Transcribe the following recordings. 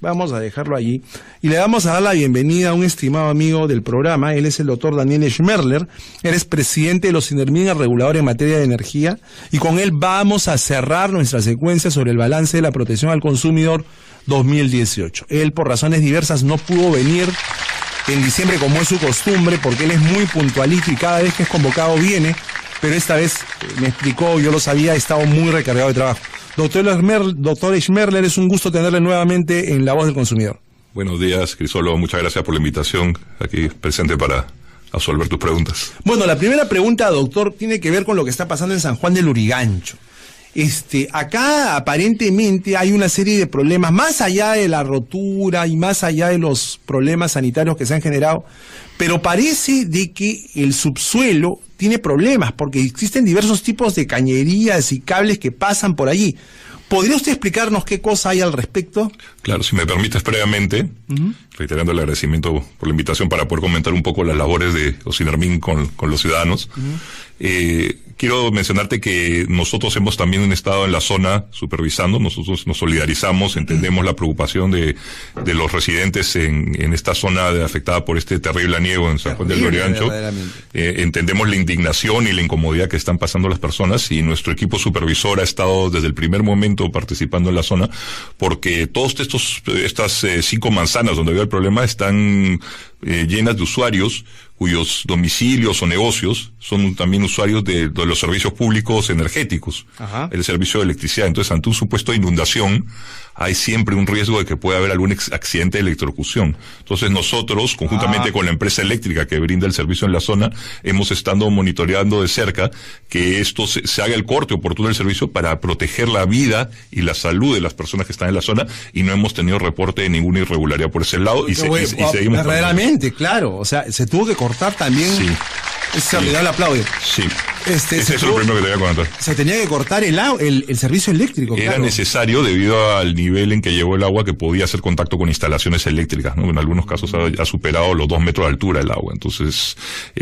vamos a dejarlo allí. Y le vamos a dar la bienvenida a un estimado amigo del programa. Él es el doctor Daniel Schmerler. Él es presidente de los Sinermin, el regulador en materia de energía. Y con él vamos a cerrar nuestra secuencia sobre el balance de la protección al consumidor 2018. Él, por razones diversas, no pudo venir en diciembre como es su costumbre, porque él es muy puntualito y cada vez que es convocado viene, pero esta vez me explicó, yo lo sabía, he estado muy recargado de trabajo. Doctor Schmerler, es un gusto tenerle nuevamente en La Voz del Consumidor. Buenos días, Crisólogo, muchas gracias por la invitación, aquí presente para resolver tus preguntas. Bueno, la primera pregunta, doctor, tiene que ver con lo que está pasando en San Juan del Lurigancho. Acá aparentemente hay una serie de problemas, más allá de la rotura y más allá de los problemas sanitarios que se han generado, pero parece de que el subsuelo tiene problemas, porque existen diversos tipos de cañerías y cables que pasan por allí. ¿Podría usted explicarnos qué cosa hay al respecto? Claro, si me permites previamente, reiterando el agradecimiento por la invitación para poder comentar un poco las labores de Sinermin con los ciudadanos. Quiero mencionarte que nosotros hemos también estado en la zona supervisando, nosotros nos solidarizamos, entendemos la preocupación de los residentes en esta zona afectada por este terrible aniego en San Juan del Lurigancho. Entendemos la indignación y la incomodidad que están pasando las personas, y nuestro equipo supervisor ha estado desde el primer momento participando en la zona, porque todos estas 5 manzanas donde había el problema están llenas de usuarios cuyos domicilios o negocios son también usuarios de los servicios públicos energéticos, el servicio de electricidad. Entonces, ante un supuesto de inundación, hay siempre un riesgo de que pueda haber algún accidente de electrocución. Entonces, nosotros, conjuntamente con la empresa eléctrica que brinda el servicio en la zona, hemos estado monitoreando de cerca que esto se haga el corte oportuno del servicio para proteger la vida y la salud de las personas que están en la zona, y no hemos tenido reporte de ninguna irregularidad por ese lado, y seguimos. Verdaderamente, claro, o sea, se tuvo que cortar también. Sí. Se le da el aplauso. Sí. Eso es lo primero que te voy a comentar. Se tenía que cortar el servicio eléctrico. Era necesario debido al nivel en que llegó el agua, que podía hacer contacto con instalaciones eléctricas, ¿no? En algunos casos ha superado los 2 metros de altura el agua. Entonces,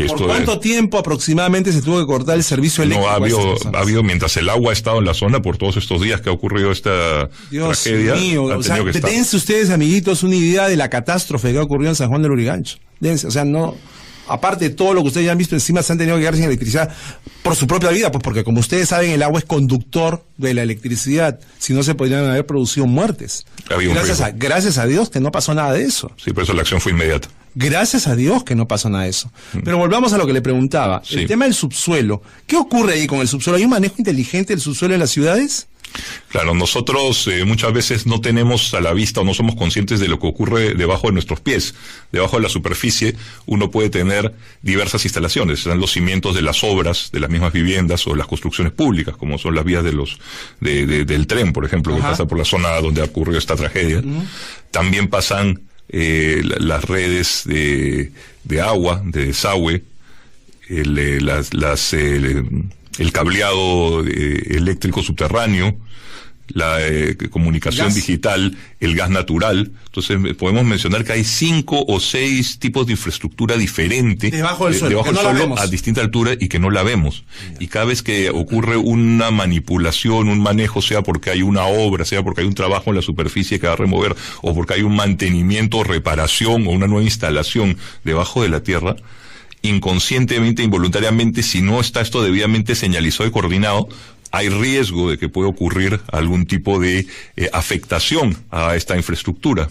¿por cuánto tiempo aproximadamente se tuvo que cortar el servicio eléctrico? No, ha habido mientras el agua ha estado en la zona por todos estos días que ha ocurrido esta tragedia. Dios mío, o sea, dense ustedes, amiguitos, una idea de la catástrofe que ha ocurrido en San Juan del Lurigancho. Dense, o sea, no... Aparte de todo lo que ustedes ya han visto, encima se han tenido que quedar sin electricidad por su propia vida, pues porque como ustedes saben, el agua es conductor de la electricidad, si no se podrían haber producido muertes. Gracias a Dios que no pasó nada de eso. Sí, por eso la acción fue inmediata. Gracias a Dios que no pasó nada de eso. Pero volvamos a lo que le preguntaba. Sí. El tema del subsuelo. ¿Qué ocurre ahí con el subsuelo? ¿Hay un manejo inteligente del subsuelo en las ciudades? Claro, nosotros muchas veces no tenemos a la vista o no somos conscientes de lo que ocurre debajo de nuestros pies. Debajo de la superficie uno puede tener diversas instalaciones. Están los cimientos de las obras, de las mismas viviendas o las construcciones públicas, como son las vías del tren, por ejemplo, que pasa por la zona donde ha ocurrido esta tragedia. También pasan las redes de agua, de desagüe, el cableado eléctrico subterráneo, la comunicación digital, el gas natural. Entonces podemos mencionar que hay 5 o 6 tipos de infraestructura diferente debajo del suelo, a distinta altura, y que no la vemos. Y cada vez que ocurre una manipulación, un manejo, sea porque hay una obra, sea porque hay un trabajo en la superficie que va a remover, o porque hay un mantenimiento, reparación o una nueva instalación debajo de la tierra, inconscientemente, involuntariamente, si no está esto debidamente señalizado y coordinado, hay riesgo de que pueda ocurrir algún tipo de afectación a esta infraestructura.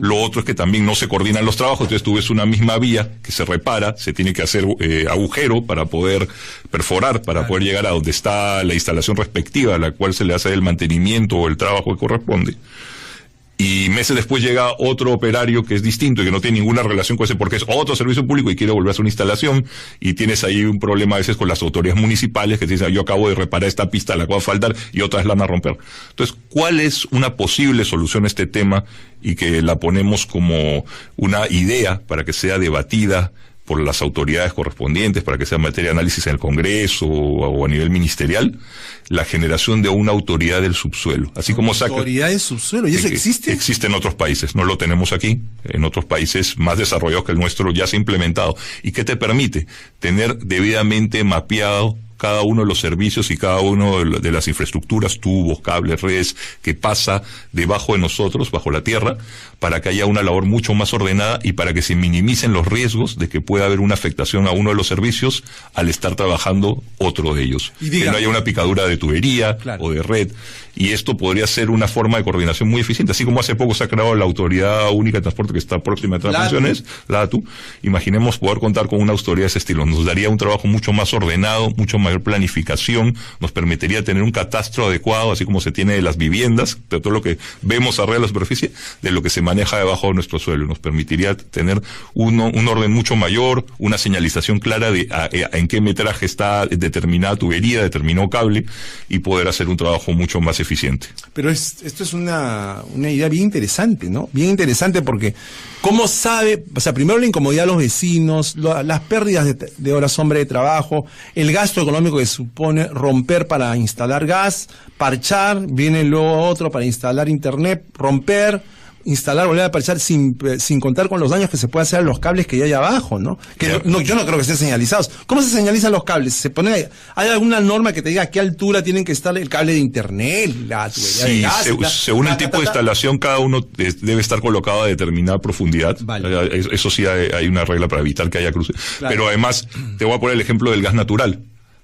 Lo otro es que también no se coordinan los trabajos, entonces tú ves una misma vía que se repara, se tiene que hacer agujero para poder perforar, para poder llegar a donde está la instalación respectiva a la cual se le hace el mantenimiento o el trabajo que corresponde. Y meses después llega otro operario que es distinto y que no tiene ninguna relación con ese, porque es otro servicio público y quiere volver a hacer una instalación, y tienes ahí un problema a veces con las autoridades municipales que te dicen: yo acabo de reparar esta pista, la que va a faltar, y otra vez la van a romper. Entonces, ¿cuál es una posible solución a este tema? Y que la ponemos como una idea para que sea debatida por las autoridades correspondientes, para que sea materia de análisis en el Congreso o a nivel ministerial, la generación de una autoridad del subsuelo. Así como ¿Autoridad del subsuelo? ¿Y eso existe? Existe en otros países, no lo tenemos aquí. En otros países más desarrollados que el nuestro ya se ha implementado. ¿Y qué te permite? Tener debidamente mapeado cada uno de los servicios y cada uno de las infraestructuras, tubos, cables, redes, que pasa debajo de nosotros, bajo la tierra, para que haya una labor mucho más ordenada y para que se minimicen los riesgos de que pueda haber una afectación a uno de los servicios al estar trabajando otro de ellos. Que no haya una picadura de tubería o de red. Y esto podría ser una forma de coordinación muy eficiente. Así como hace poco se ha creado la Autoridad Única de Transporte que está próxima a entrar a funciones, la ATU. Imaginemos poder contar con una autoridad de ese estilo. Nos daría un trabajo mucho más ordenado, mucho mayor planificación, nos permitiría tener un catastro adecuado, así como se tiene de las viviendas, de todo lo que vemos arriba de la superficie, de lo que se maneja debajo de nuestro suelo. Nos permitiría tener un orden mucho mayor, una señalización clara de en qué metraje está determinada tubería, determinado cable, y poder hacer un trabajo mucho más eficiente. Pero esto es una idea bien interesante, ¿no? Bien interesante porque, ¿cómo sabe? O sea, primero la incomodidad de los vecinos, las pérdidas de horas hombre de trabajo, el gasto económico que supone romper para instalar gas, parchar, viene luego otro para instalar internet, romper, instalar, volver a parchar sin contar con los daños que se puede hacer a los cables que hay abajo, ¿no? Que yo no creo que estén señalizados. ¿Cómo se señalizan los cables? ¿Hay alguna norma que te diga a qué altura tienen que estar el cable de internet, la tubería de gas? Según el tipo de instalación, cada uno debe estar colocado a determinada profundidad. Vale. Eso sí hay una regla para evitar que haya cruces. Claro. Pero además, te voy a poner el ejemplo del gas natural.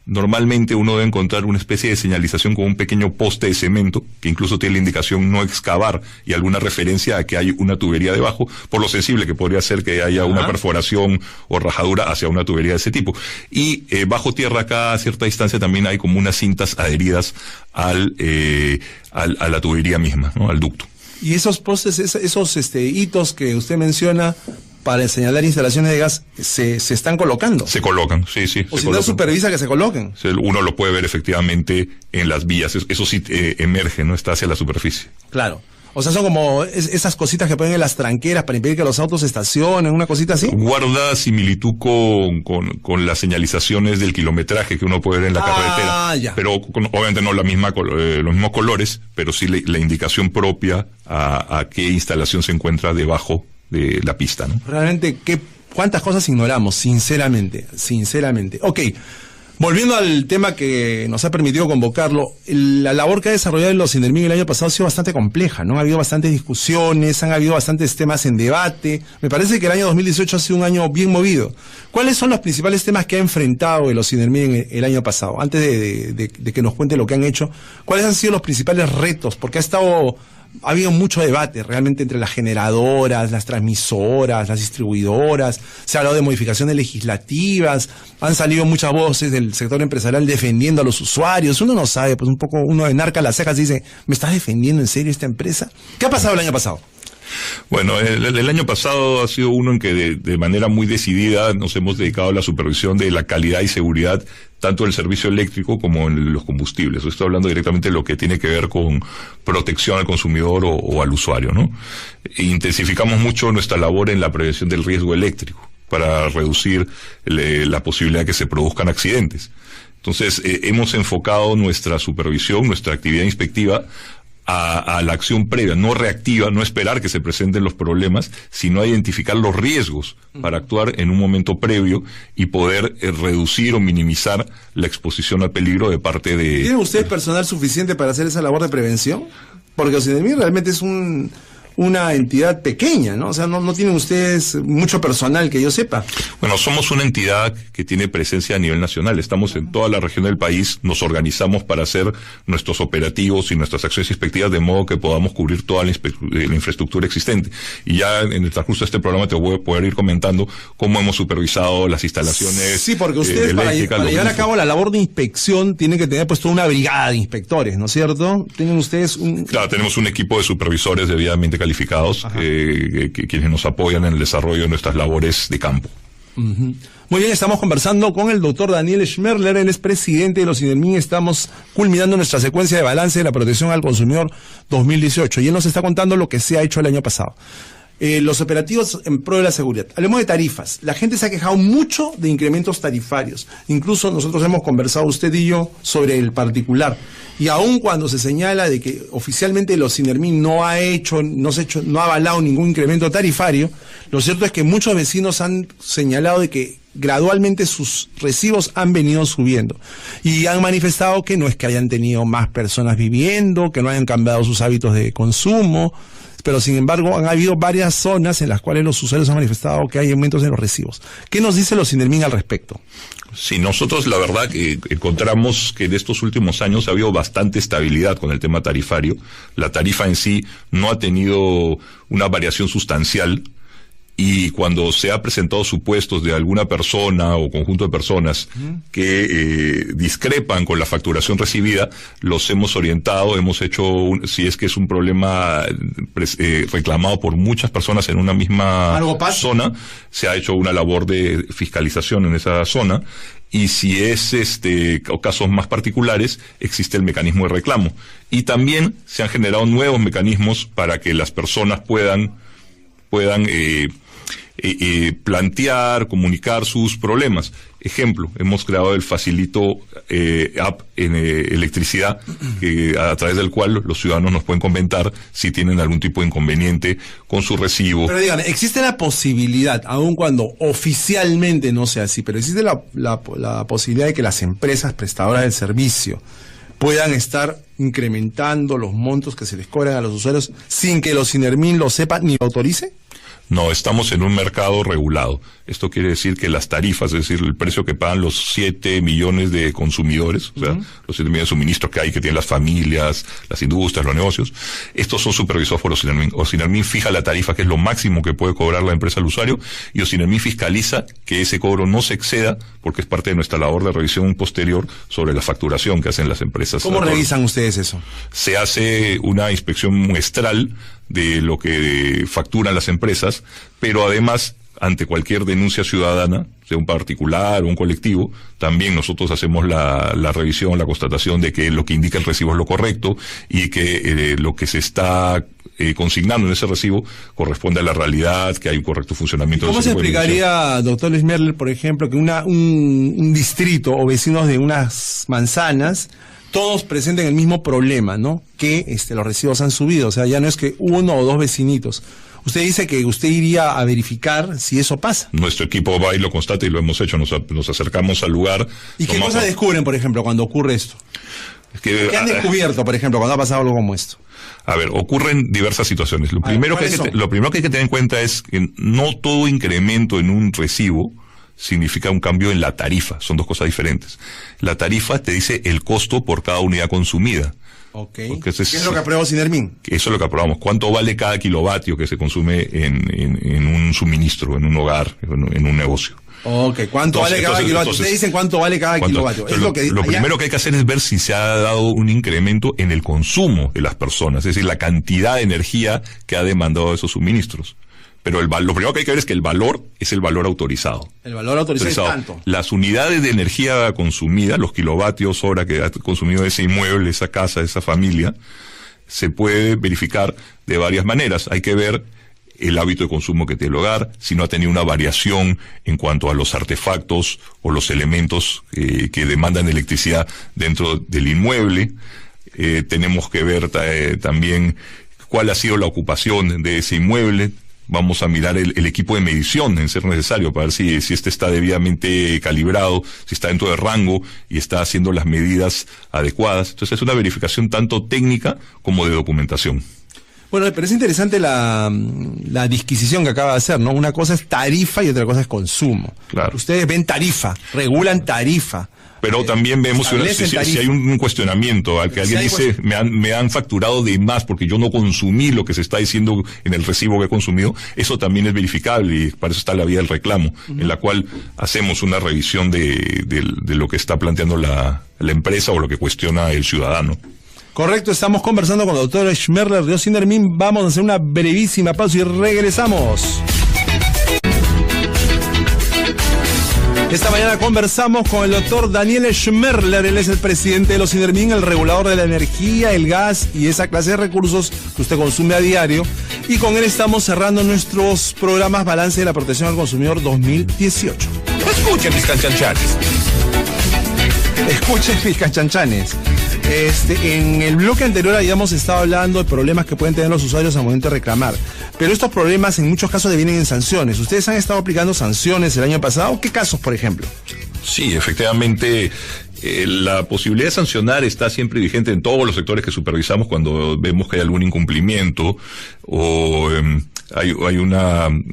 Normalmente uno debe encontrar una especie de señalización con un pequeño poste de cemento, que incluso tiene la indicación no excavar y alguna referencia a que hay una tubería debajo, por lo sensible que podría ser que haya una perforación o rajadura hacia una tubería de ese tipo. Y bajo tierra, acá a cierta distancia, también hay como unas cintas adheridas a la tubería misma, ¿no? Al ducto. Y esos postes, esos hitos que usted menciona para señalar instalaciones de gas, se están colocando. Se colocan, sí. O si no supervisa que se coloquen. Uno lo puede ver efectivamente en las vías, eso sí emerge, ¿no? Está hacia la superficie. Claro. O sea, son como esas cositas que ponen en las tranqueras para impedir que los autos estacionen, una cosita así. Guarda similitud con las señalizaciones del kilometraje que uno puede ver en la carretera. Ya. Pero obviamente no los mismos colores, pero sí la indicación propia a qué instalación se encuentra debajo de la pista, ¿no? Realmente, ¿cuántas cosas ignoramos? Sinceramente. Ok. Volviendo al tema que nos ha permitido convocarlo, la labor que ha desarrollado los Sindermin el año pasado ha sido bastante compleja, ¿no? Ha habido bastantes discusiones, han habido bastantes temas en debate. Me parece que el año 2018 ha sido un año bien movido. ¿Cuáles son los principales temas que ha enfrentado los Sindermin el año pasado? Antes de que nos cuente lo que han hecho, ¿cuáles han sido los principales retos? Porque ha habido mucho debate realmente entre las generadoras, las transmisoras, las distribuidoras, se ha hablado de modificaciones legislativas, han salido muchas voces del sector empresarial defendiendo a los usuarios. Uno no sabe, pues un poco uno enarca las cejas y dice, ¿me estás defendiendo en serio esta empresa? ¿Qué ha pasado el año pasado? Bueno, el año pasado ha sido uno en que de manera muy decidida nos hemos dedicado a la supervisión de la calidad y seguridad tanto del servicio eléctrico como en los combustibles. Estoy hablando directamente de lo que tiene que ver con protección al consumidor o al usuario, ¿no? Intensificamos mucho nuestra labor en la prevención del riesgo eléctrico para reducir la posibilidad de que se produzcan accidentes. Entonces, hemos enfocado nuestra supervisión, nuestra actividad inspectiva a la acción previa, no reactiva, no esperar que se presenten los problemas, sino a identificar los riesgos para actuar en un momento previo y poder reducir o minimizar la exposición al peligro de parte de... ¿Tienen ustedes personal suficiente para hacer esa labor de prevención? Porque OCINERMIN realmente es una entidad pequeña, ¿no? O sea, no tienen ustedes mucho personal que yo sepa. Bueno, somos una entidad que tiene presencia a nivel nacional. Estamos en toda la región del país, nos organizamos para hacer nuestros operativos y nuestras acciones inspectivas de modo que podamos cubrir toda la infraestructura existente. Y ya en el transcurso de este programa te voy a poder ir comentando cómo hemos supervisado las instalaciones. Sí, porque ustedes para llevar a cabo la labor de inspección tienen que tener pues toda una brigada de inspectores, ¿no es cierto? ¿Tienen ustedes Claro, tenemos un equipo de supervisores debidamente calificados quienes nos apoyan en el desarrollo de nuestras labores de campo. Muy bien, estamos conversando con el doctor Daniel Schmerler, él es presidente de los Sindermin. Estamos culminando nuestra secuencia de balance de la protección al consumidor 2018 y él nos está contando lo que se ha hecho el año pasado. Los operativos en pro de la seguridad. Hablemos de tarifas. La gente se ha quejado mucho de incrementos tarifarios. Incluso nosotros hemos conversado, usted y yo, sobre el particular. Y aun cuando se señala de que oficialmente los Sindermin no ha avalado ningún incremento tarifario, lo cierto es que muchos vecinos han señalado de que gradualmente sus recibos han venido subiendo. Y han manifestado que no es que hayan tenido más personas viviendo, que no hayan cambiado sus hábitos de consumo, pero sin embargo han habido varias zonas en las cuales los usuarios han manifestado que hay aumentos en los recibos. ¿Qué nos dice los Sinermin al respecto? Sí, nosotros la verdad que encontramos que en estos últimos años ha habido bastante estabilidad con el tema tarifario. La tarifa en sí no ha tenido una variación sustancial. Y cuando se ha presentado supuestos de alguna persona o conjunto de personas que discrepan con la facturación recibida, los hemos orientado, hemos hecho, si es que es un problema reclamado por muchas personas en una misma zona, se ha hecho una labor de fiscalización en esa zona. Y si es casos más particulares, existe el mecanismo de reclamo. Y también se han generado nuevos mecanismos para que las personas puedan plantear, comunicar sus problemas. Ejemplo, hemos creado el Facilito app en electricidad, a través del cual los ciudadanos nos pueden comentar si tienen algún tipo de inconveniente con su recibo. Pero digan, existe la posibilidad, aun cuando oficialmente no sea así, pero existe la posibilidad de que las empresas prestadoras del servicio puedan estar incrementando los montos que se les cobran a los usuarios sin que los Sinermin lo sepan ni lo autorice. No, estamos en un mercado regulado. Esto quiere decir que las tarifas, es decir, el precio que pagan los 7 millones de consumidores, o sea, los 7 millones de suministros que hay, que tienen las familias, las industrias, los negocios, estos son supervisados por Osinermin. Osinermin fija la tarifa, que es lo máximo que puede cobrar la empresa al usuario, y Osinermin fiscaliza que ese cobro no se exceda, porque es parte de nuestra labor de revisión posterior sobre la facturación que hacen las empresas. ¿Cómo revisan ustedes eso? Se hace una inspección muestral de lo que facturan las empresas, pero además, ante cualquier denuncia ciudadana, sea un particular o un colectivo, también nosotros hacemos la revisión, la constatación de que lo que indica el recibo es lo correcto y que lo que se está consignando en ese recibo corresponde a la realidad, que hay un correcto funcionamiento. ¿Cómo se explicaría, doctor Luis Merler, por ejemplo, que un distrito o vecinos de unas manzanas todos presenten el mismo problema, ¿no? Que los recibos han subido, o sea, ya no es que uno o dos vecinitos. Usted dice que usted iría a verificar si eso pasa. Nuestro equipo va y lo constata y lo hemos hecho, nos acercamos al lugar. ¿Y qué cosas descubren, por ejemplo, cuando ocurre esto? ¿Qué han descubierto, por ejemplo, cuando ha pasado algo como esto? A ver, ocurren diversas situaciones. Lo primero que hay que tener en cuenta es que no todo incremento en un recibo significa un cambio en la tarifa, son dos cosas diferentes. La tarifa te dice el costo por cada unidad consumida. Okay. ¿Qué es lo que aprobó Sinermin? Eso es lo que aprobamos. ¿Cuánto vale cada kilovatio que se consume en un suministro, en un hogar, en un negocio? Ok, ¿cuánto vale cada kilovatio? Ustedes dicen cuánto vale cada kilovatio. Lo primero que hay que hacer es ver si se ha dado un incremento en el consumo de las personas, es decir, la cantidad de energía que ha demandado esos suministros. Pero lo primero que hay que ver es que el valor es el valor autorizado. El valor autorizado es tanto. Las unidades de energía consumida, los kilovatios hora que ha consumido ese inmueble, esa casa, esa familia, se puede verificar de varias maneras. Hay que ver el hábito de consumo que tiene el hogar, si no ha tenido una variación en cuanto a los artefactos o los elementos que demandan electricidad dentro del inmueble. Tenemos que ver también cuál ha sido la ocupación de ese inmueble. Vamos a mirar el equipo de medición, en ser necesario, para ver si este está debidamente calibrado, si está dentro de rango y está haciendo las medidas adecuadas. Entonces es una verificación tanto técnica como de documentación. Bueno, pero es interesante la disquisición que acaba de hacer, ¿no? Una cosa es tarifa y otra cosa es consumo. Claro. Ustedes ven tarifa, regulan tarifa. Pero también vemos si hay un cuestionamiento al que alguien dice, me han facturado de más porque yo no consumí lo que se está diciendo en el recibo que he consumido, eso también es verificable y para eso está la vía del reclamo, en la cual hacemos una revisión de lo que está planteando la empresa o lo que cuestiona el ciudadano. Correcto, estamos conversando con el doctor Schmerler de Osinermin. Vamos a hacer una brevísima pausa y regresamos. Esta mañana conversamos con el doctor Daniel Schmerler. Él es el presidente de Osinermin, el regulador de la energía, el gas y esa clase de recursos que usted consume a diario. Y con él estamos cerrando nuestros programas Balance de la Protección al Consumidor 2018. Escuchen mis canchanchanes. Escuchen mis canchanchanes. En el bloque anterior habíamos estado hablando de problemas que pueden tener los usuarios al momento de reclamar. pero estos problemas en muchos casos devienen en sanciones. ¿Ustedes han estado aplicando sanciones el año pasado? ¿Qué casos, por ejemplo? Sí, efectivamente, la posibilidad de sancionar está siempre vigente en todos los sectores que supervisamos cuando vemos que hay algún incumplimiento o hay un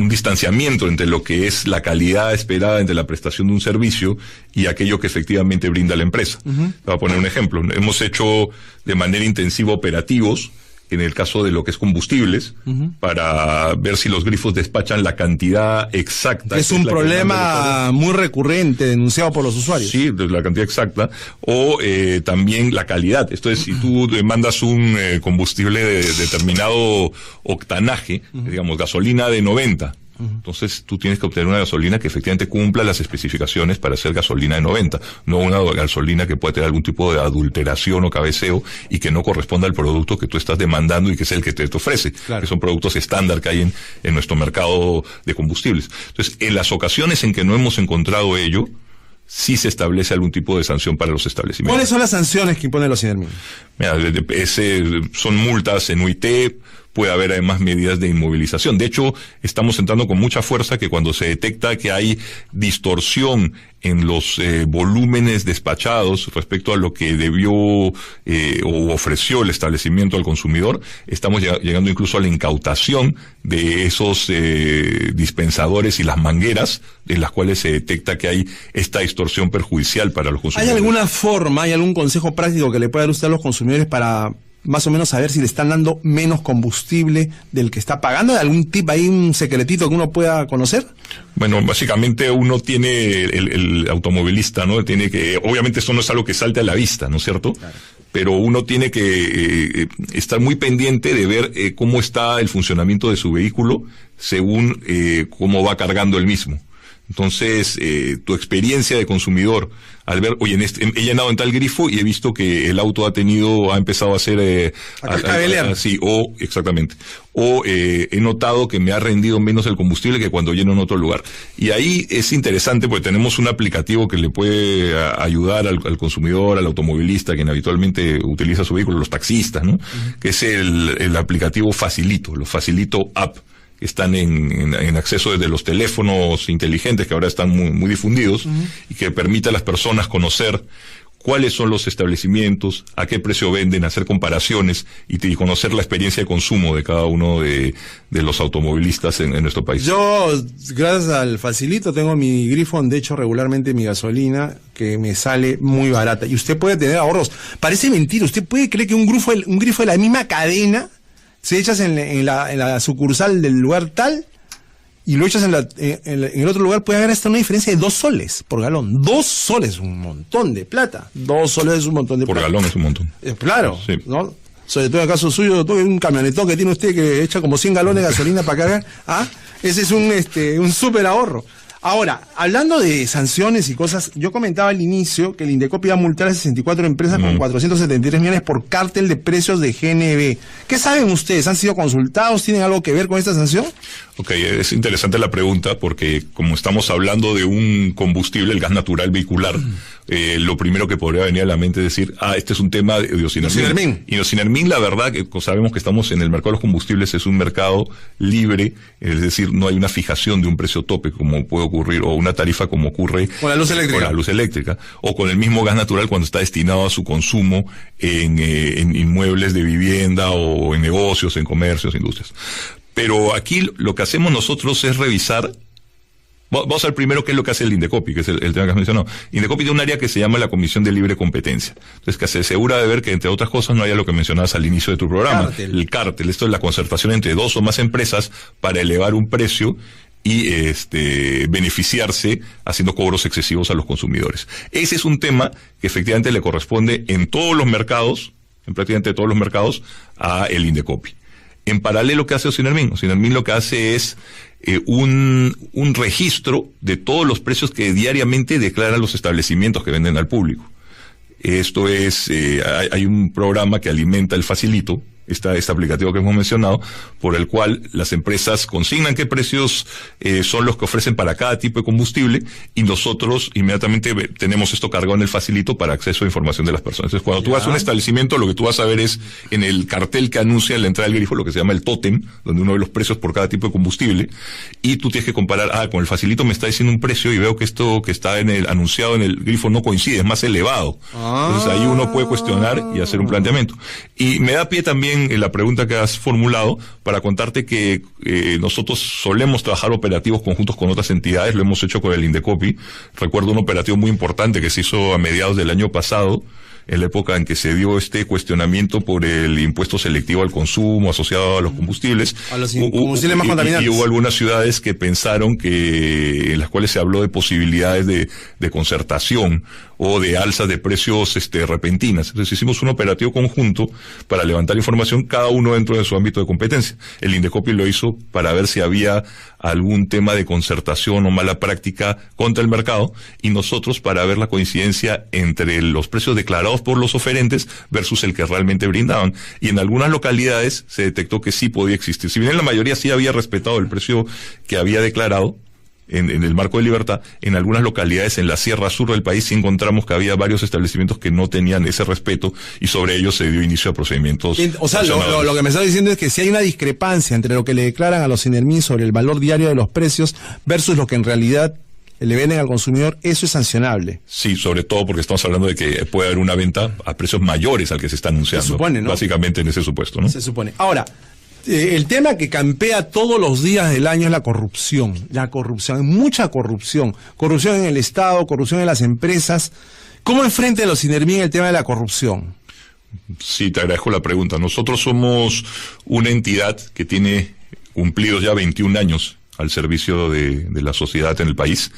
distanciamiento entre lo que es la calidad esperada entre la prestación de un servicio y aquello que efectivamente brinda la empresa. Voy a poner un ejemplo. Hemos hecho de manera intensiva operativos en el caso de lo que es combustibles, para ver si los grifos despachan la cantidad exacta. Es un problema muy recurrente, denunciado por los usuarios. Sí, la cantidad exacta. O también la calidad. Esto es, si tú mandas un combustible de determinado octanaje, digamos, gasolina de 90, entonces tú tienes que obtener una gasolina que efectivamente cumpla las especificaciones para ser gasolina de 90, no una gasolina que pueda tener algún tipo de adulteración o cabeceo y que no corresponda al producto que tú estás demandando y que es el que te ofrece, claro, que son productos estándar que hay en nuestro mercado de combustibles. Entonces, en las ocasiones en que no hemos encontrado ello, sí se establece algún tipo de sanción para los establecimientos. ¿Cuáles son las sanciones que impone los Sinermin? Mira, son multas en UIT, puede haber además medidas de inmovilización. De hecho, estamos entrando con mucha fuerza que cuando se detecta que hay distorsión en los volúmenes despachados respecto a lo que debió o ofreció el establecimiento al consumidor, estamos llegando incluso a la incautación de esos dispensadores y las mangueras en las cuales se detecta que hay esta distorsión perjudicial para los consumidores. ¿Hay alguna forma, hay algún consejo práctico que le pueda dar usted a los consumidores para más o menos saber si le están dando menos combustible del que está pagando? ¿Hay algún tip ahí, un secretito que uno pueda conocer? Bueno, básicamente uno tiene, el automovilista, ¿no? Tiene que, obviamente esto no es algo que salte a la vista, ¿no es cierto? Claro. Pero uno tiene que estar muy pendiente de ver cómo está el funcionamiento de su vehículo según cómo va cargando el mismo. Entonces, tu experiencia de consumidor, al ver, oye, he llenado en tal grifo y he visto que el auto ha empezado a hacer, sí, o, exactamente, o he notado que me ha rendido menos el combustible que cuando lleno en otro lugar. Y ahí es interesante porque tenemos un aplicativo que le puede ayudar al consumidor, al automovilista, quien habitualmente utiliza su vehículo, los taxistas, ¿no? Que es el aplicativo Facilito, los Facilito App. Están en acceso desde los teléfonos inteligentes que ahora están muy difundidos, y que permite a las personas conocer cuáles son los establecimientos, a qué precio venden, hacer comparaciones y conocer la experiencia de consumo de cada uno de los automovilistas en nuestro país. Yo, gracias al Facilito, tengo mi grifo donde echo regularmente mi gasolina, que me sale muy barata. Y usted puede tener ahorros. Parece mentira, usted puede creer que un grifo de la misma cadena, si echas en la sucursal del lugar tal y lo echas en el otro lugar, puede haber hasta una diferencia de 2 soles por galón. 2 soles es un montón de plata. 2 soles es un montón de plata. Por galón es un montón. Claro, sí. ¿No? Sobre todo en el caso suyo, doctor, un camionetón que tiene usted que echa como 100 galones de gasolina para cargar. Ese es un súper ahorro. Ahora, hablando de sanciones y cosas, yo comentaba al inicio que el Indecopi va a multar a 64 empresas con 473 millones por cártel de precios de GNB. ¿Qué saben ustedes? ¿Han sido consultados? ¿Tienen algo que ver con esta sanción? Ok, es interesante la pregunta porque como estamos hablando de un combustible, el gas natural vehicular, lo primero que podría venir a la mente es decir, este es un tema de Osinermin. Y Osinermin, la verdad, que sabemos que estamos en el mercado de los combustibles, es un mercado libre, es decir, no hay una fijación de un precio tope como puede ocurrir, o una tarifa como ocurre con la luz eléctrica. Con la luz eléctrica, o con el mismo gas natural cuando está destinado a su consumo en inmuebles de vivienda o en negocios, en comercios, industrias. Pero aquí lo que hacemos nosotros es revisar. Vamos al primero, qué es lo que hace el Indecopi, que es el tema que has mencionado. Indecopi tiene un área que se llama la Comisión de Libre Competencia. Entonces, que se asegura de ver que, entre otras cosas, no haya lo que mencionabas al inicio de tu programa. El cártel. Esto es la concertación entre 2 o más empresas para elevar un precio y beneficiarse haciendo cobros excesivos a los consumidores. Ese es un tema que efectivamente le corresponde en todos los mercados, en prácticamente todos los mercados, a el Indecopi. En paralelo, ¿qué hace Osinermin? Osinermin lo que hace es un registro de todos los precios que diariamente declaran los establecimientos que venden al público. Esto es, hay un programa que alimenta el Facilito, este aplicativo que hemos mencionado, por el cual las empresas consignan qué precios son los que ofrecen para cada tipo de combustible, y nosotros inmediatamente tenemos esto cargado en el facilito para acceso a información de las personas. Entonces, cuando tú vas a un establecimiento, lo que tú vas a ver es en el cartel que anuncia la entrada del grifo, lo que se llama el tótem, donde uno ve los precios por cada tipo de combustible, y tú tienes que comparar, con el facilito me está diciendo un precio y veo que esto que está anunciado en el grifo no coincide, es más elevado. Entonces ahí uno puede cuestionar y hacer un planteamiento. Y me da pie también en la pregunta que has formulado para contarte que nosotros solemos trabajar operativos conjuntos con otras entidades, lo hemos hecho con el Indecopi. Recuerdo un operativo muy importante que se hizo a mediados del año pasado, en la época en que se dio este cuestionamiento por el impuesto selectivo al consumo asociado a los combustibles. A los combustibles más contaminantes. Y hubo algunas ciudades que pensaron en las cuales se habló de posibilidades de concertación o de alzas de precios repentinas. Entonces hicimos un operativo conjunto para levantar información, cada uno dentro de su ámbito de competencia. El Indecopi lo hizo para ver si había algún tema de concertación o mala práctica contra el mercado, y nosotros para ver la coincidencia entre los precios declarados por los oferentes versus el que realmente brindaban. Y en algunas localidades se detectó que sí podía existir. Si bien en la mayoría sí había respetado el precio que había declarado, en el marco de libertad, en algunas localidades en la Sierra Sur del país sí encontramos que había varios establecimientos que no tenían ese respeto, y sobre ellos se dio inicio a procedimientos. O sea, lo que me está diciendo es que si hay una discrepancia entre lo que le declaran a los Sinermin sobre el valor diario de los precios versus lo que en realidad le venden al consumidor, eso es sancionable. Sí, sobre todo porque estamos hablando de que puede haber una venta a precios mayores al que se está anunciando. Se supone, ¿no? Básicamente en ese supuesto, ¿no? Se supone. Ahora, el tema que campea todos los días del año es la corrupción. La corrupción, hay mucha corrupción. Corrupción en el Estado, corrupción en las empresas. ¿Cómo enfrentan los Sinermin el tema de la corrupción? Sí, te agradezco la pregunta. Nosotros somos una entidad que tiene cumplidos ya 21 años al servicio de la sociedad en el país.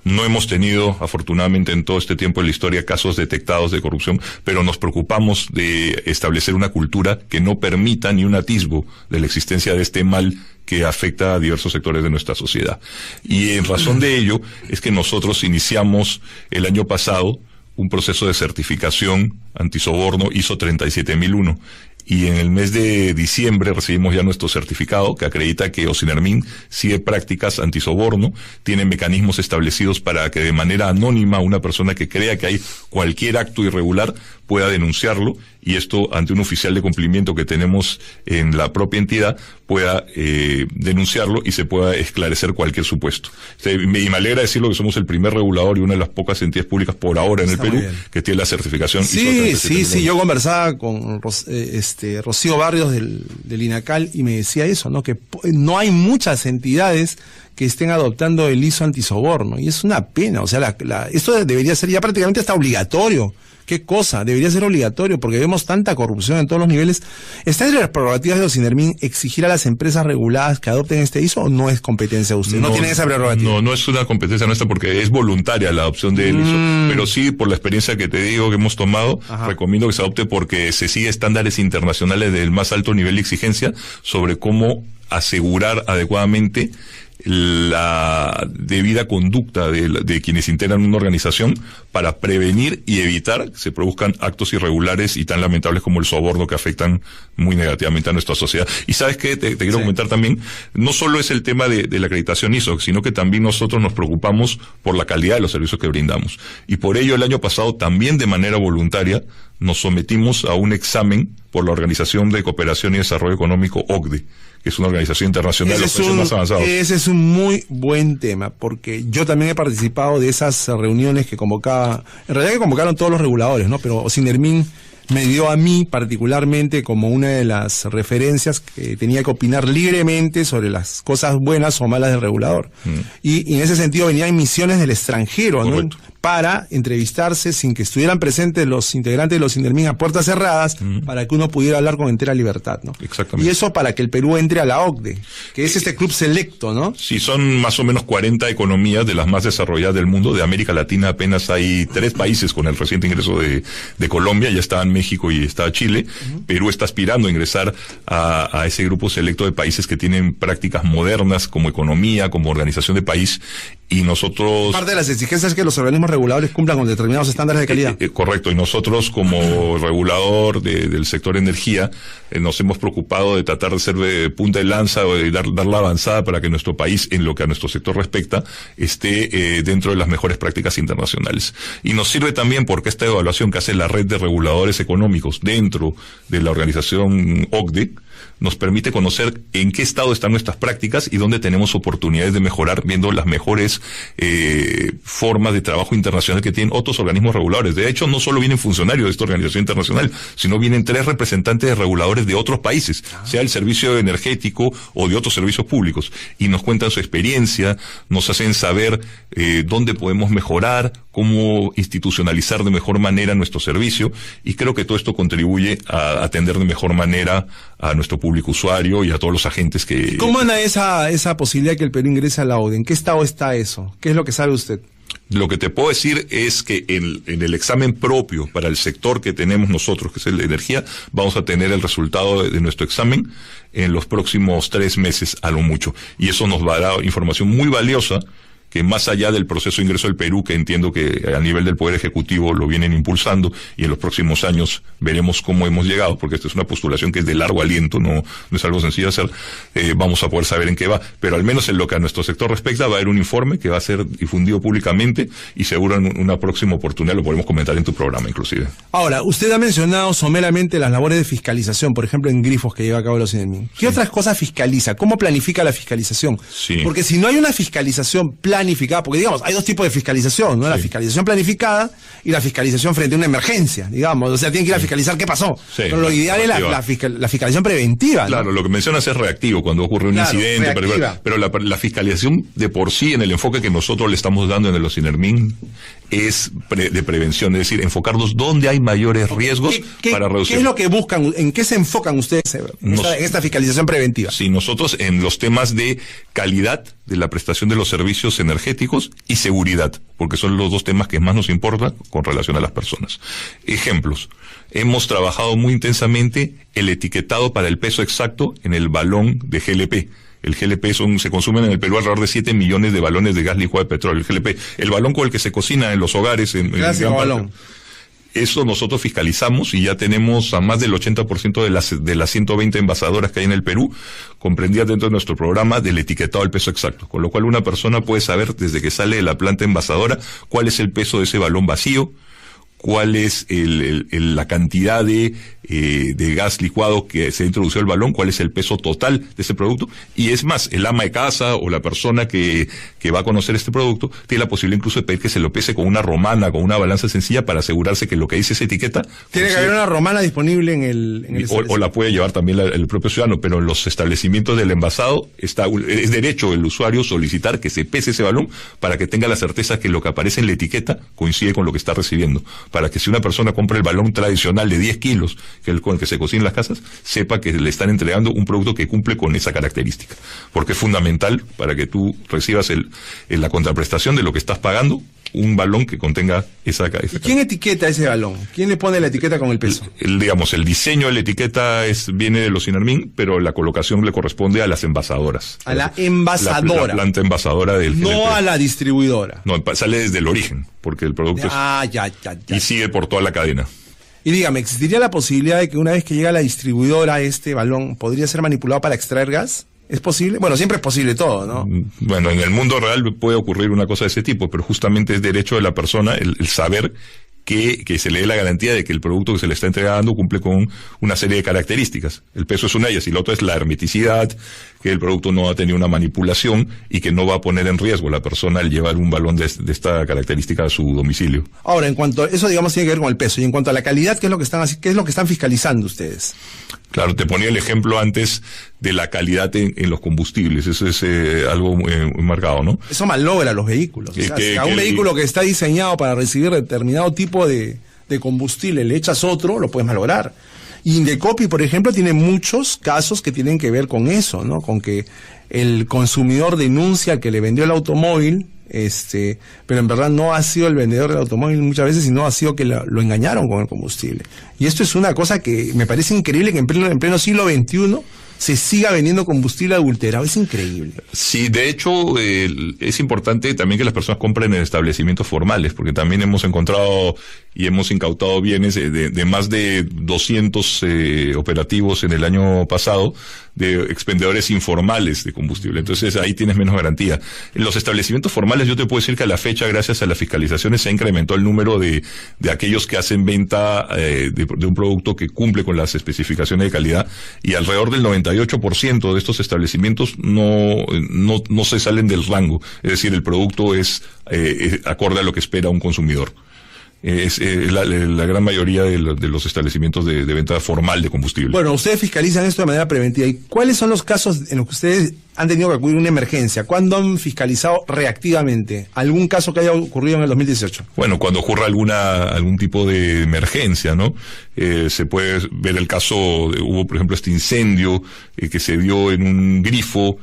No hemos tenido, afortunadamente, en todo este tiempo de la historia, casos detectados de corrupción, pero nos preocupamos de establecer una cultura que no permita ni un atisbo de la existencia de este mal que afecta a diversos sectores de nuestra sociedad. Y en razón de ello es que nosotros iniciamos el año pasado un proceso de certificación antisoborno ISO 37001. Y en el mes de diciembre recibimos ya nuestro certificado que acredita que Osinermin sigue prácticas antisoborno, tiene mecanismos establecidos para que de manera anónima una persona que crea que hay cualquier acto irregular pueda denunciarlo, y esto ante un oficial de cumplimiento que tenemos en la propia entidad pueda denunciarlo y se pueda esclarecer cualquier supuesto. Y me alegra decirlo que somos el primer regulador y una de las pocas entidades públicas por ahora en el Perú que tiene la certificación. Sí, yo conversaba con Rocío Barrios del INACAL y me decía eso, ¿no? Que no hay muchas entidades que estén adoptando el ISO antisoborno, y es una pena. O sea, esto debería ser ya prácticamente hasta obligatorio. ¿Qué cosa? Debería ser obligatorio, porque vemos tanta corrupción en todos los niveles. ¿Está entre las prerrogativas de Osinermin exigir a las empresas reguladas que adopten este ISO, o no es competencia de usted? ¿No tienen esa prerrogativa? No es una competencia nuestra, porque es voluntaria la adopción del ISO. Pero sí, por la experiencia que te digo que hemos tomado, recomiendo que se adopte porque se sigue estándares internacionales del más alto nivel de exigencia sobre cómo asegurar adecuadamente la debida conducta de quienes integran una organización para prevenir y evitar que se produzcan actos irregulares y tan lamentables como el soborno, que afectan muy negativamente a nuestra sociedad. Y sabes qué, te quiero comentar también, no solo es el tema de la acreditación ISO, sino que también nosotros nos preocupamos por la calidad de los servicios que brindamos. Y por ello el año pasado también de manera voluntaria nos sometimos a un examen por la Organización de Cooperación y Desarrollo Económico, OCDE, que es una organización internacional de los países más avanzados. Ese es un muy buen tema, porque yo también he participado de esas reuniones que convocaban todos los reguladores, ¿no? Pero Osinermin me dio a mí particularmente como una de las referencias que tenía que opinar libremente sobre las cosas buenas o malas del regulador. Y en ese sentido venían misiones del extranjero, ¿no? Para entrevistarse sin que estuvieran presentes los integrantes de los Osinermin a puertas cerradas, para que uno pudiera hablar con entera libertad, ¿no? Exactamente. Y eso para que el Perú entre a la OCDE. que es este club selecto, ¿no? Sí, son más o menos 40 economías de las más desarrolladas del mundo. De América Latina apenas hay 3 países con el reciente ingreso de Colombia, ya estaban México y está Chile. Perú está aspirando a ingresar a ese grupo selecto de países que tienen prácticas modernas como economía, como organización de país. Y nosotros... Parte de las exigencias es que los organismos reguladores cumplan con determinados estándares de calidad. Correcto, y nosotros como regulador del sector energía nos hemos preocupado de tratar de ser de punta de lanza o de dar la avanzada para que nuestro país, en lo que a nuestro sector respecta, esté dentro de las mejores prácticas internacionales. Y nos sirve también porque esta evaluación que hace la red de reguladores económicos dentro de la organización OCDE nos permite conocer en qué estado están nuestras prácticas y dónde tenemos oportunidades de mejorar, viendo las mejores formas de trabajo internacional que tienen otros organismos reguladores. De hecho, no solo vienen funcionarios de esta organización internacional, sino vienen 3 representantes de reguladores de otros países, sea el servicio energético o de otros servicios públicos, y nos cuentan su experiencia, nos hacen saber dónde podemos mejorar, cómo institucionalizar de mejor manera nuestro servicio, y creo que todo esto contribuye a atender de mejor manera a nuestro público usuario y a todos los agentes que... ¿Cómo anda esa posibilidad de que el Perú ingrese a la OCDE? ¿En qué estado está eso? ¿Qué es lo que sabe usted? Lo que te puedo decir es que en el examen propio para el sector que tenemos nosotros, que es el de energía, vamos a tener el resultado de nuestro examen en los próximos 3 meses a lo mucho. Y eso nos va a dar información muy valiosa, que más allá del proceso de ingreso del Perú, que entiendo que a nivel del Poder Ejecutivo lo vienen impulsando, y en los próximos años veremos cómo hemos llegado, porque esta es una postulación que es de largo aliento, no es algo sencillo de hacer, vamos a poder saber en qué va. Pero al menos en lo que a nuestro sector respecta, va a haber un informe que va a ser difundido públicamente, y seguro en una próxima oportunidad lo podemos comentar en tu programa, inclusive. Ahora, usted ha mencionado someramente las labores de fiscalización, por ejemplo, en grifos que lleva a cabo los INEMIN. ¿Qué otras cosas fiscaliza? ¿Cómo planifica la fiscalización? Sí. Porque si no hay una fiscalización planificada, porque digamos, hay 2 tipos de fiscalización, ¿no? La fiscalización planificada y la fiscalización frente a una emergencia, digamos. O sea, tienen que ir a fiscalizar qué pasó. Sí, pero lo ideal es la fiscalización preventiva, ¿no? Claro, lo que mencionas es reactivo, cuando ocurre un incidente, pero la fiscalización de por sí, en el enfoque que nosotros le estamos dando en los INERMIN, es de prevención, es decir, enfocarnos donde hay mayores riesgos para reducir. ¿Qué es lo que buscan? ¿En qué se enfocan ustedes en esta fiscalización preventiva? Sí, nosotros en los temas de calidad de la prestación de los servicios energéticos y seguridad, porque son los 2 temas que más nos importan con relación a las personas. Ejemplos. Hemos trabajado muy intensamente el etiquetado para el peso exacto en el balón de GLP. El GLP se consumen en el Perú alrededor de 7 millones de balones de gas licuado de petróleo. El GLP, el balón con el que se cocina en los hogares. Clásico balón. Eso nosotros fiscalizamos y ya tenemos a más del 80% de las 120 envasadoras que hay en el Perú comprendidas dentro de nuestro programa del etiquetado del peso exacto. Con lo cual una persona puede saber desde que sale de la planta envasadora cuál es el peso de ese balón vacío, cuál es la cantidad de gas licuado que se ha introducido al balón, cuál es el peso total de ese producto, y es más, el ama de casa o la persona que va a conocer este producto tiene la posibilidad incluso de pedir que se lo pese con una romana, con una balanza sencilla, para asegurarse que lo que dice esa etiqueta... Tiene que haber una romana disponible en el o la puede llevar también el propio ciudadano, pero en los establecimientos del envasado es derecho del usuario solicitar que se pese ese balón para que tenga la certeza que lo que aparece en la etiqueta coincide con lo que está recibiendo, para que si una persona compra el balón tradicional de 10 kilos, con el que se cocina en las casas, sepa que le están entregando un producto que cumple con esa característica, porque es fundamental para que tú recibas la contraprestación de lo que estás pagando, un balón que contenga esa ¿Quién etiqueta ese balón? ¿Quién le pone la etiqueta con el peso? El diseño de la etiqueta viene de los INERMIN, pero la colocación le corresponde a las envasadoras. A la envasadora. La planta envasadora del GLP. No a la distribuidora. No, sale desde el origen, porque el producto ya. Y sigue por toda la cadena. Y dígame, ¿existiría la posibilidad de que una vez que llega a la distribuidora este balón podría ser manipulado para extraer gas? ¿Es posible? Bueno, siempre es posible todo, ¿no? Bueno, en el mundo real puede ocurrir una cosa de ese tipo, pero justamente es derecho de la persona el saber que se le dé la garantía de que el producto que se le está entregando cumple con una serie de características. El peso es una de ellas, y la otra es la hermeticidad, que el producto no ha tenido una manipulación y que no va a poner en riesgo a la persona al llevar un balón de esta característica a su domicilio. Ahora, en cuanto a eso, digamos, tiene que ver con el peso, y en cuanto a la calidad, ¿qué es lo que están fiscalizando ustedes? Claro, te ponía el ejemplo antes de la calidad en los combustibles. Eso es algo muy marcado, ¿no? Eso malogra los vehículos. Un vehículo que está diseñado para recibir determinado tipo de combustible, le echas otro, lo puedes malograr. Y Indecopi, por ejemplo, tiene muchos casos que tienen que ver con eso, ¿no? Con que el consumidor denuncia al que le vendió el automóvil, pero en verdad no ha sido el vendedor del automóvil muchas veces, sino ha sido que lo engañaron con el combustible. Y esto es una cosa que me parece increíble, que en pleno siglo XXI se siga vendiendo combustible adulterado. Es increíble. Sí, de hecho, es importante también que las personas compren en establecimientos formales, porque también hemos encontrado y hemos incautado bienes de más de 200 operativos en el año pasado de expendedores informales de combustible. Entonces ahí tienes menos garantía. En los establecimientos formales yo te puedo decir que a la fecha, gracias a las fiscalizaciones, se ha incrementado el número de aquellos que hacen venta de un producto que cumple con las especificaciones de calidad, y alrededor del 98% de estos establecimientos no se salen del rango. Es decir, el producto es acorde a lo que espera un consumidor. Es la gran mayoría de los establecimientos de venta formal de combustible. Bueno, ustedes fiscalizan esto de manera preventiva. ¿Y cuáles son los casos en los que ustedes han tenido que acudir a una emergencia? ¿Cuándo han fiscalizado reactivamente algún caso que haya ocurrido en el 2018? Bueno, cuando ocurra algún tipo de emergencia, ¿no? Se puede ver el caso, hubo por ejemplo este incendio que se dio en un grifo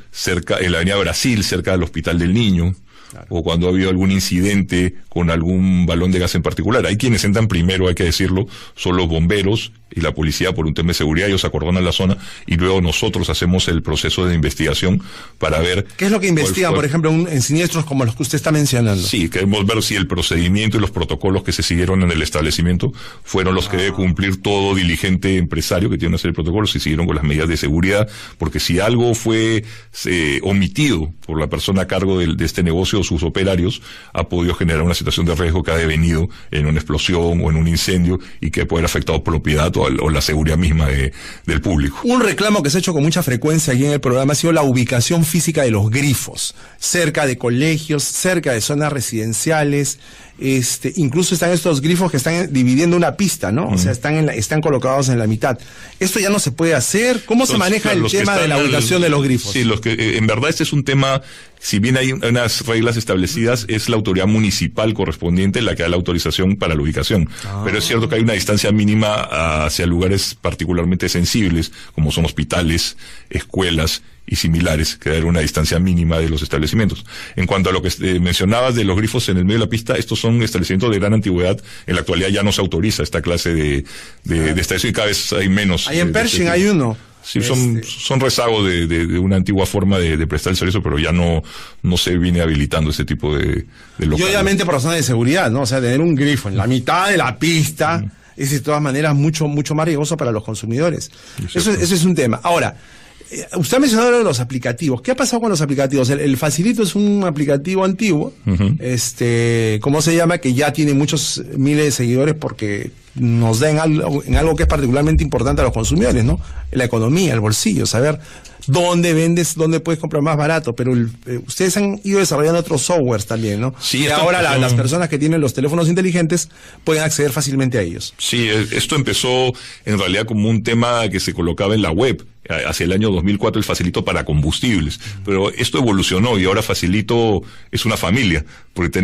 en la avenida Brasil, cerca del Hospital del Niño. Claro. O cuando ha habido algún incidente con algún balón de gas en particular. Hay quienes entran primero, hay que decirlo, son los bomberos y la policía por un tema de seguridad. Ellos acordonan la zona y luego nosotros hacemos el proceso de investigación para ver... ¿Qué es lo que investigan, por ejemplo, en siniestros como los que usted está mencionando? Sí, queremos ver si el procedimiento y los protocolos que se siguieron en el establecimiento fueron los que debe cumplir todo diligente empresario que tiene una serie de protocolos, si siguieron con las medidas de seguridad, porque si algo fue omitido por la persona a cargo de este negocio o sus operarios, ha podido generar una situación de riesgo que ha devenido en una explosión o en un incendio y que puede haber afectado propiedad o la seguridad misma del público. Un reclamo que se ha hecho con mucha frecuencia aquí en el programa ha sido la ubicación física de los grifos, cerca de colegios, cerca de zonas residenciales. Incluso están estos grifos que están dividiendo una pista, ¿no? O sea, están colocados en la mitad. Esto ya no se puede hacer. ¿Cómo se maneja el tema de la ubicación de los grifos? Sí, en verdad este es un tema, si bien hay unas reglas establecidas, es la autoridad municipal correspondiente la que da la autorización para la ubicación. Pero es cierto que hay una distancia mínima hacia lugares particularmente sensibles, como son hospitales, escuelas y similares, que dar una distancia mínima de los establecimientos. En cuanto a lo que mencionabas de los grifos en el medio de la pista, estos son establecimientos de gran antigüedad. En la actualidad ya no se autoriza esta clase de estación y cada vez hay menos. Ahí en Pershing hay uno. Sí, son rezagos de una antigua forma de prestar el servicio, pero ya no se viene habilitando ese tipo de locales. Y obviamente por razones de seguridad, ¿no? O sea, tener un grifo en la mitad de la pista es de todas maneras mucho más riesgoso para los consumidores. Eso es un tema. Ahora, usted ha mencionado los aplicativos. ¿Qué ha pasado con los aplicativos? El Facilito es un aplicativo antiguo, ¿cómo se llama? Que ya tiene muchos miles de seguidores porque nos da en algo que es particularmente importante a los consumidores, ¿no? La economía, el bolsillo, saber dónde vendes, dónde puedes comprar más barato. Pero ustedes han ido desarrollando otros softwares también, ¿no? Sí. Y ahora las personas que tienen los teléfonos inteligentes pueden acceder fácilmente a ellos. Sí, esto empezó en realidad como un tema que se colocaba en la web. Hacia el año 2004 el Facilito para combustibles, pero esto evolucionó y ahora Facilito es una familia, porque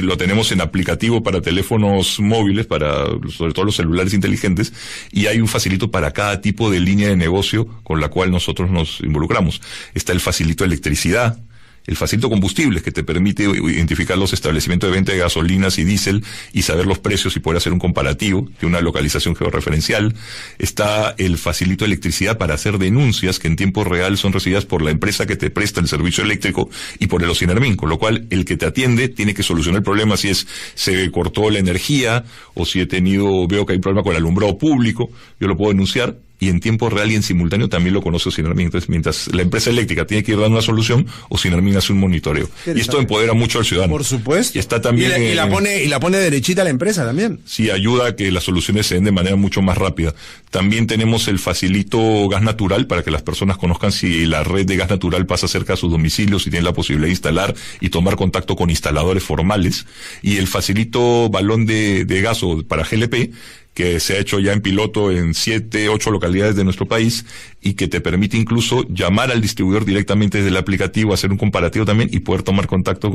lo tenemos en aplicativo para teléfonos móviles, sobre todo los celulares inteligentes, y hay un Facilito para cada tipo de línea de negocio con la cual nosotros nos involucramos. Está el Facilito Electricidad, el Facilito Combustibles, que te permite identificar los establecimientos de venta de gasolinas y diésel y saber los precios y poder hacer un comparativo de una localización georreferencial. Está el Facilito Electricidad para hacer denuncias que en tiempo real son recibidas por la empresa que te presta el servicio eléctrico y por el Ocinermin, con lo cual el que te atiende tiene que solucionar el problema si se cortó la energía o si veo que hay problema con el alumbrado público, yo lo puedo denunciar. Y en tiempo real y en simultáneo también lo conoce Ocinermin. Entonces, mientras la empresa eléctrica tiene que ir dando una solución, Ocinermin hace un monitoreo. Y esto empodera mucho al ciudadano. Por supuesto. Y está también y la pone derechita a la empresa también. Sí, ayuda a que las soluciones se den de manera mucho más rápida. También tenemos el Facilito Gas Natural para que las personas conozcan si la red de gas natural pasa cerca de sus domicilios, si tienen la posibilidad de instalar y tomar contacto con instaladores formales. Y el Facilito Balón de gas para GLP, que se ha hecho ya en piloto en 7, 8 localidades de nuestro país y que te permite incluso llamar al distribuidor directamente desde el aplicativo, hacer un comparativo también y poder tomar contacto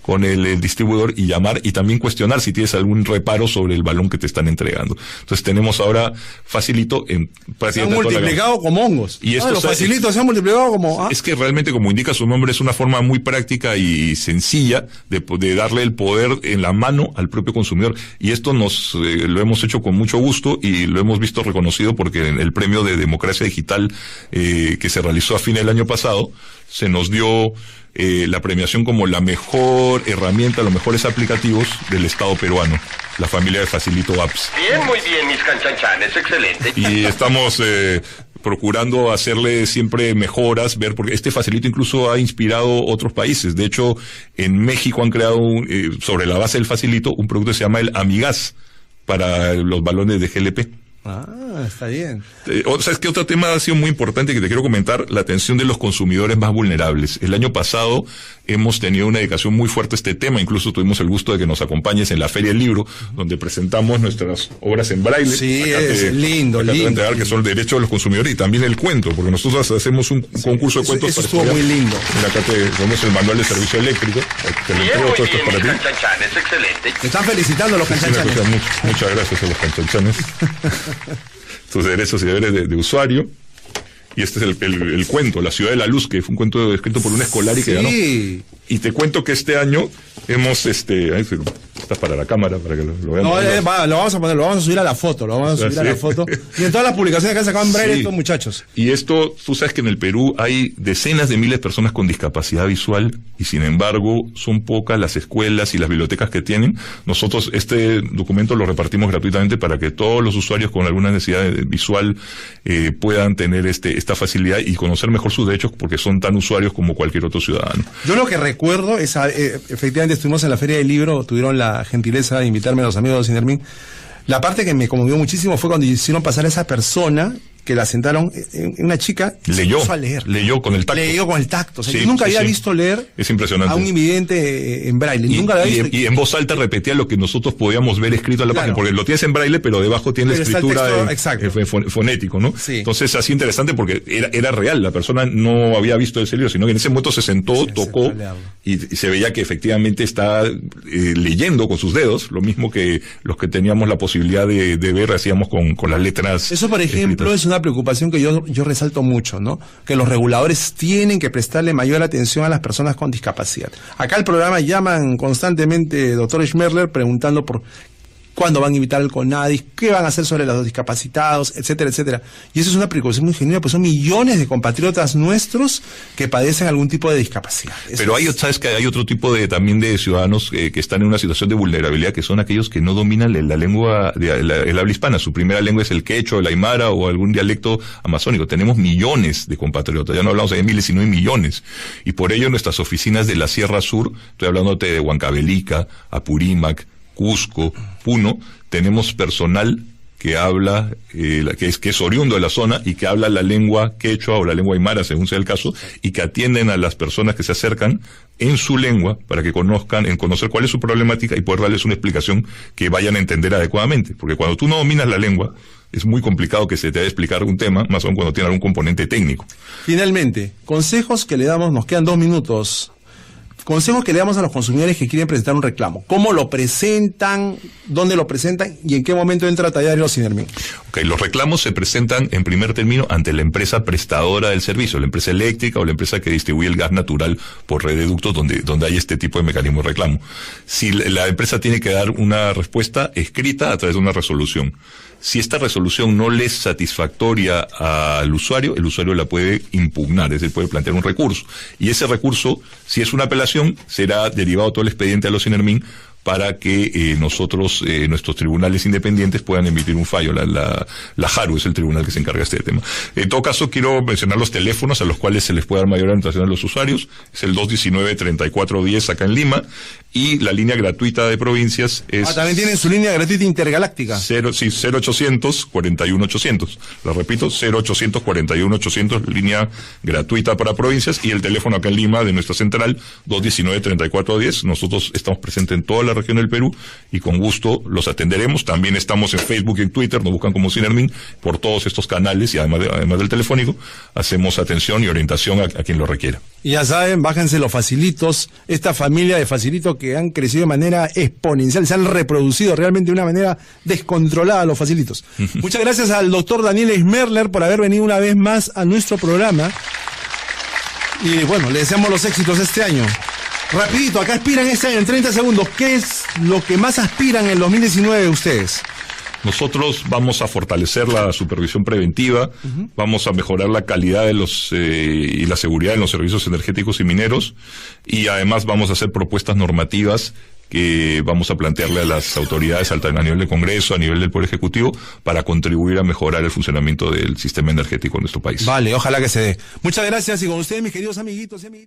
con el distribuidor y llamar y también cuestionar si tienes algún reparo sobre el balón que te están entregando. Entonces tenemos ahora Facilito en prácticamente se han multiplicado como hongos. Y esto los Facilitos se han multiplicado como... Es que realmente, como indica su nombre, es una forma muy práctica y sencilla de darle el poder en la mano al propio consumidor. Y esto lo hemos hecho con mucho gusto y lo hemos visto reconocido porque en el premio de democracia digital que se realizó a fin del año pasado, se nos dio la premiación como la mejor herramienta, los mejores aplicativos del Estado peruano, la familia de Facilito Apps. Bien, muy bien, mis canchanchanes, excelente. Y estamos procurando hacerle siempre mejoras, porque este Facilito incluso ha inspirado otros países. De hecho, en México han creado sobre la base del Facilito un producto que se llama el Amigas para los balones de GLP. Ah, está bien. ¿Sabes qué otro tema ha sido muy importante que te quiero comentar? La atención de los consumidores más vulnerables. El año pasado hemos tenido una dedicación muy fuerte a este tema. Incluso tuvimos el gusto de que nos acompañes en la Feria del Libro, donde presentamos nuestras obras en braille. Sí, es lindo. Que son el derecho de los consumidores y también el cuento, porque nosotros hacemos un concurso de cuentos. Eso estuvo muy lindo. Mira, acá tenemos el manual de servicio eléctrico. Te lo entrego, todo esto es para ti. Canchanchanes, excelente. Me están felicitando los canchanchanes. Muchas gracias a los canchanchanes. Tus derechos y deberes de usuario. Y este es el cuento, La Ciudad de la Luz, que fue un cuento escrito por un escolar y que ganó. Y te cuento que este año hemos, estás para la cámara, para que lo vean. No, lo vamos a poner, lo vamos a subir a la foto, Y en todas las publicaciones que han sacado en braille estos muchachos. Y esto, tú sabes que en el Perú hay decenas de miles de personas con discapacidad visual y sin embargo son pocas las escuelas y las bibliotecas que tienen. Nosotros este documento lo repartimos gratuitamente para que todos los usuarios con alguna necesidad visual puedan tener esta facilidad y conocer mejor sus derechos porque son tan usuarios como cualquier otro ciudadano. Yo lo que recuerdo es, efectivamente estuvimos en la Feria del Libro, tuvieron la gentileza de invitarme a los amigos de Sinermin. La parte que me conmovió muchísimo fue cuando hicieron pasar a esa persona que la sentaron, una chica que se puso a leer. Leyó con el tacto. Leyó con el tacto. O sea, yo nunca había visto leer es impresionante. A un invidente en braille. Nunca lo había visto. Y en voz alta repetía lo que nosotros podíamos ver escrito en la página, porque lo tienes en braille, pero debajo tiene la escritura fonético, ¿no? Sí. Entonces, así interesante porque era real. La persona no había visto ese libro, sino que en ese momento se sentó, tocó, y se veía que efectivamente está leyendo con sus dedos, lo mismo que los que teníamos la posibilidad de ver, hacíamos con las letras. Eso, por ejemplo, escritas. Es una preocupación que yo resalto mucho, ¿no? Que los reguladores tienen que prestarle mayor atención a las personas con discapacidad. Acá el programa llaman constantemente, doctor Schmerler, preguntando por cuándo van a invitar al CONADIS, qué van a hacer sobre los discapacitados, etcétera, etcétera. Y eso es una preocupación muy genuina, pues son millones de compatriotas nuestros que padecen algún tipo de discapacidad. Pero sabes que hay otro tipo también de ciudadanos que están en una situación de vulnerabilidad, que son aquellos que no dominan la lengua, el habla hispana. Su primera lengua es el quechua, el aymara o algún dialecto amazónico. Tenemos millones de compatriotas, ya no hablamos de miles, sino de millones. Y por ello nuestras oficinas de la Sierra Sur, estoy hablándote de Huancavelica, Apurímac, Cusco, Puno, tenemos personal que habla, que es oriundo de la zona y que habla la lengua quechua o la lengua aymara, según sea el caso, y que atienden a las personas que se acercan en su lengua para que conocer cuál es su problemática y poder darles una explicación que vayan a entender adecuadamente. Porque cuando tú no dominas la lengua, es muy complicado que se te vaya a explicar un tema, más aún cuando tiene algún componente técnico. Finalmente, consejos que le damos, nos quedan 2 minutos. Consejos que le damos a los consumidores que quieren presentar un reclamo. ¿Cómo lo presentan? ¿Dónde lo presentan? ¿Y en qué momento entra a Tallario Sinermin? Okay, los reclamos se presentan en primer término ante la empresa prestadora del servicio, la empresa eléctrica o la empresa que distribuye el gas natural por red de ductos donde hay este tipo de mecanismo de reclamo. Si la empresa tiene que dar una respuesta escrita a través de una resolución. Si esta resolución no le es satisfactoria al usuario, el usuario la puede impugnar, es decir, puede plantear un recurso. Y ese recurso, si es una apelación, será derivado todo el expediente a los Sinermin para que nuestros tribunales independientes puedan emitir un fallo. La JARU es el tribunal que se encarga de este tema. En todo caso, quiero mencionar los teléfonos a los cuales se les puede dar mayor orientación a los usuarios. Es el 219-3410 acá en Lima, y la línea gratuita de provincias es... también tienen su línea gratuita intergaláctica. 0800-41800. Lo repito, 0800-41800, línea gratuita para provincias, y el teléfono acá en Lima de nuestra central, 219-3410. Nosotros estamos presentes en toda la región del Perú, y con gusto los atenderemos. También estamos en Facebook y en Twitter, nos buscan como Sinermin, por todos estos canales, y además del telefónico, hacemos atención y orientación a quien lo requiera. Y ya saben, bájense los facilitos, esta familia de facilitos que han crecido de manera exponencial, se han reproducido realmente de una manera descontrolada los facilitos. Muchas gracias al doctor Daniel Schmerler por haber venido una vez más a nuestro programa. Y bueno, le deseamos los éxitos este año. Rapidito, acá aspiran este año en 30 segundos. ¿Qué es lo que más aspiran en el 2019 ustedes? Nosotros vamos a fortalecer la supervisión preventiva, vamos a mejorar la calidad de y la seguridad en los servicios energéticos y mineros, y además vamos a hacer propuestas normativas que vamos a plantearle a las autoridades a nivel del Congreso, a nivel del Poder Ejecutivo, para contribuir a mejorar el funcionamiento del sistema energético en nuestro país. Vale, ojalá que se dé. Muchas gracias, y con ustedes, mis queridos amiguitos y amiguitas.